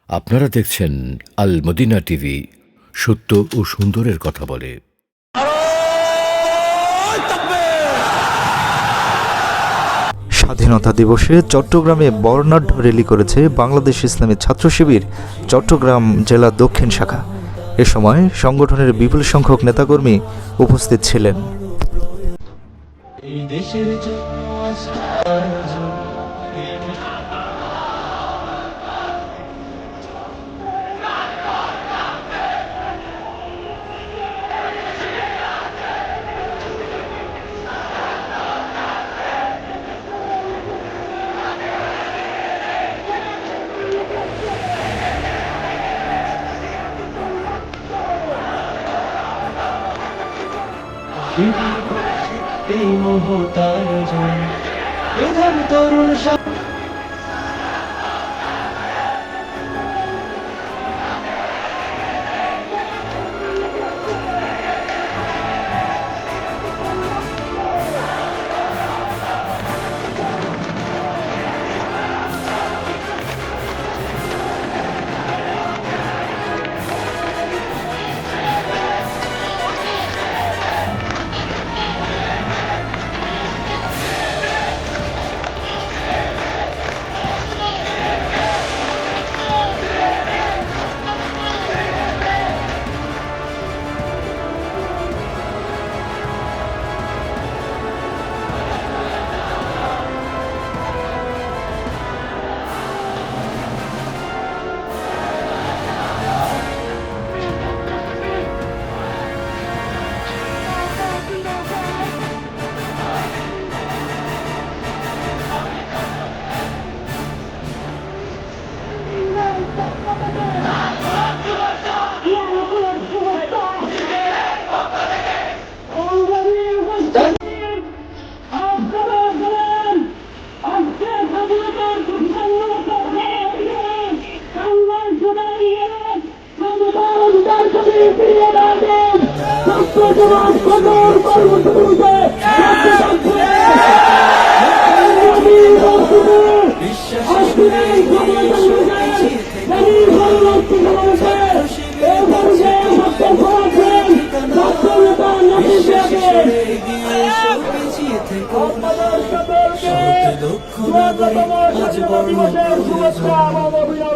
আপনারা দেখছেন আল Medina TV, সত্য ও সুন্দরের কথা বলে। স্বাধীনতা দিবসে চট্টগ্রামে বর্ণাঢ্য র্যালি করেছে বাংলাদেশ ইসলামী ছাত্র শিবির চট্টগ্রাম জেলা দক্ষিণ শাখা। এ সময় সংগঠনের বিপুল সংখ্যক নেতাকর্মী উপস্থিত ছিলেন। এই মুহূর্ত আয়োজন মেধাবী তরুণ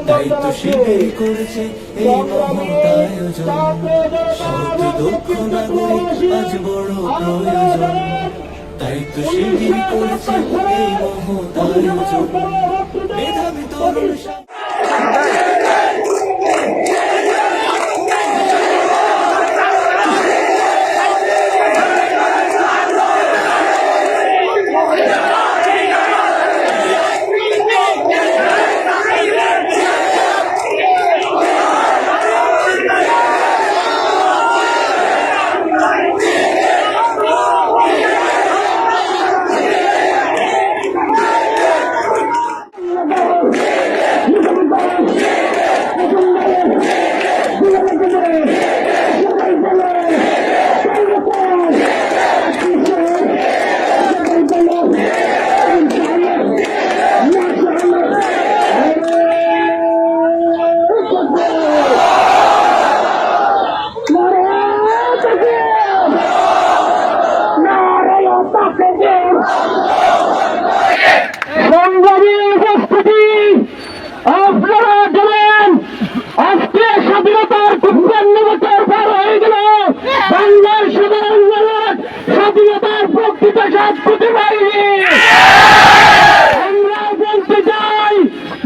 দায়িত্ব শিবির করেছে এই মহৎ আয়োজন। সৎ দক্ষ নাগরিক আজ বড় প্রয়োজন। দায়িত্ব শিবির করেছে এই মহৎ আয়োজন। মেধাবী তরুণ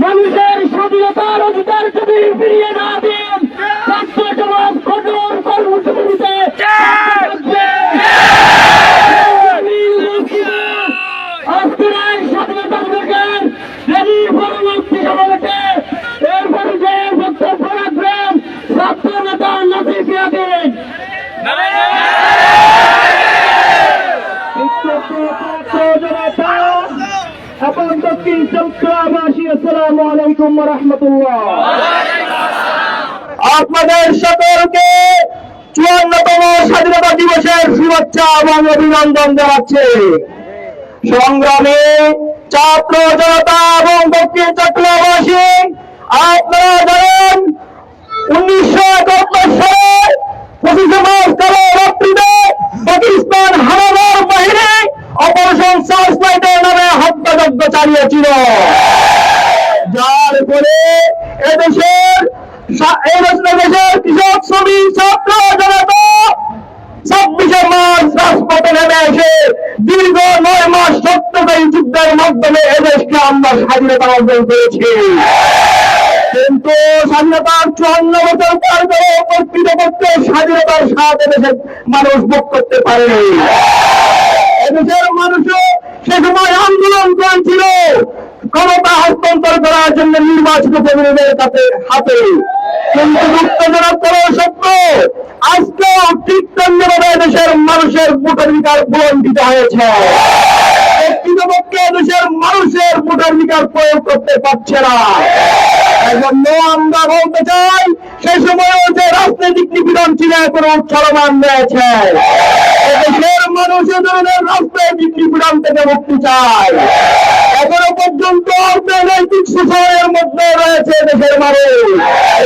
মানুষের স্বাধীনতার অধিকার যদি ফিরিয়ে না দেন, ছাত্র সমাজ কঠোর কর্মসূচিতে স্বাধীনতা অধিকার যদি পরবর্তী সমাবেশে এর পরিচয়ে বক্তব্য রাখবেন ছাত্র নেতা নাসির সিয়াদিন। আপনাদের সকলকে 54তম স্বাধীনতা দিবসের শুভেচ্ছা এবং অভিনন্দন জানাচ্ছি। সংগ্রামী ছাত্র জনতা এবং দক্ষিণ চট্টগ্রামবাসী, আপনারা জানেন 1971 সালে 25 মার্চ কালো রাত্রিতে পাকিস্তান হানাদার বাহিনী অপারেশন সার্চ লাইটের নামে হত্যাযজ্ঞ চালিয়েছিল, যার ফলে এদেশের কৃষক শ্রমিক ছাত্র জনতা 26 মার্চ রাজপথে নেমে এসে দীর্ঘ 9 মাস সত্যকারী যুদ্ধের মাধ্যমে এদেশকে আমরা স্বাধীনতা অর্জন করেছি। কিন্তু স্বাধীনতার 54 বছর পার করে প্রকৃতপক্ষে স্বাধীনতার স্বাদ এদেশের মানুষ ভোগ করতে পারেনি। এদেশের মানুষও সে সময় আন্দোলন করেছিল ক্ষমতা হস্তান্তর করার জন্য নির্বাচিত প্রতিনিধিদের হাতে, কিন্তু দুঃখজনক করার সত্য আজকেও ঠিক তেমনিভাবে দেশের মানুষের ভোটাধিকার বঞ্চিত হয়েছে। প্রকৃতপক্ষে দেশের মানুষের ভোটাধিকার প্রয়োগ করতে পারছে না। এজন্য আমরা বলতে চাই সেই সময়ও যে রাজনৈতিক নিপীড়ন ছিল এখনো চলমান রয়েছে। দেশের মানুষ এ ধরনের রাজনৈতিক নিপীড়ন থেকে মুক্তি চায়। এখনো পর্যন্ত অর্থনৈতিক শোষণের মধ্যে রয়েছে দেশের মানুষ।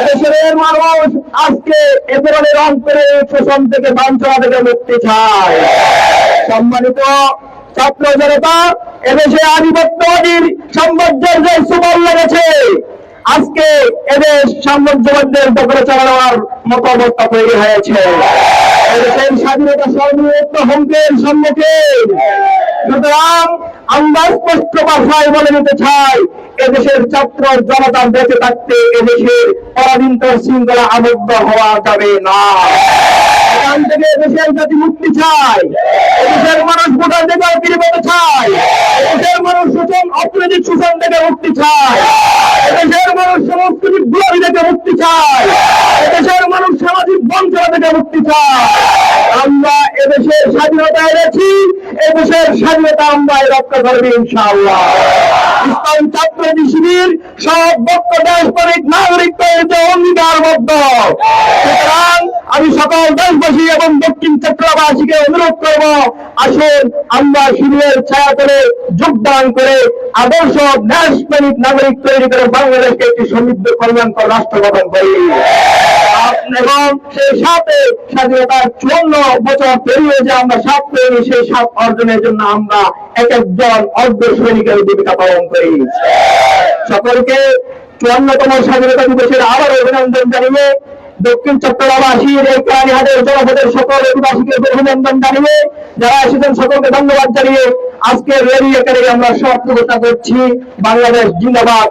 দেশের মানুষ আজকে এ ধরনের অন্তরের শোষণ থেকে বাঞ্ছনা থেকে মুক্তি চায়। সম্মানিত ছাত্র জনতা, এদেশে আধিপত্যবাদীর সাম্রাজ্যের যে সুবল লেগেছে, আজকে এদেশ সাম্রাজ্যবাদীদের দখলে চালানোর মতো অবস্থা তৈরি হয়েছে। এদেশের স্বাধীনতা সর্বোচ্চ হুমকির সম্মুখীন। সুতরাং আমরা স্পষ্ট ভাষায় বলে নিতে চাই, এদেশের ছাত্র জনতা বেঁচে থাকতে এদেশের পরাধীন শৃঙ্খলা আবদ্ধ হওয়া যাবে না। এখান থেকে এদেশের জাতি মুক্তি চায়, এদেশের মানুষ ভোটাধিকার ফিরে পেতে চায়, এদেশের মানুষ শোষণ অর্থনৈতিক শোষণ থেকে মুক্তি চায়, এদেশের মানুষ সাংস্কৃতিক বিরোধী থেকে মুক্তি চায়, এদেশের মানুষ সামাজিক বঞ্চনা থেকে মুক্তি চায়। আমরা এদেশের স্বাধীনতা এনেছি, এদেশের স্বাধীনতা আমরা রক্ষা করবো ইনশাআল্লাহ। ইসলাম ছাত্র শিবির সব বক্ত দেশপ্রেমিক নাগরিক তৈরিতে অঙ্গীকারবদ্ধ। সুতরাং আমি সকল দেশবাসী এবং দক্ষিণ চট্টগ্রামবাসীকে অনুরোধ করব, আসুন আমরা শিবিরের ছায়াতলে যোগদান করে আদর্শ দেশপ্রেমিক নাগরিক তৈরি করে বাংলাদেশকে একটি সমৃদ্ধ কল্যাণকর রাষ্ট্র গঠন করি এবং সেই সাথে স্বাধীনতার 54 বছর পেরিয়ে যে আমরা সাত পেরিয়ে সেই সাত অর্জনের জন্য আমরা এক একজন অর্ধ সৈনিকের ভূমিকা পালন করি। সকলকে 54তম স্বাধীনতা দিবসের আবার অভিনন্দন জানিয়ে দক্ষিণ চট্টগ্রামবাসীর এই কালীহাটের জনপদের সকল অধিবাসীকে অভিনন্দন জানিয়ে যারা এসেছেন সকলকে ধন্যবাদ জানিয়ে আজকের রেলি এখানে আমরা সমাপ্ত ঘোষণা করছি। বাংলাদেশ জিন্দাবাদ।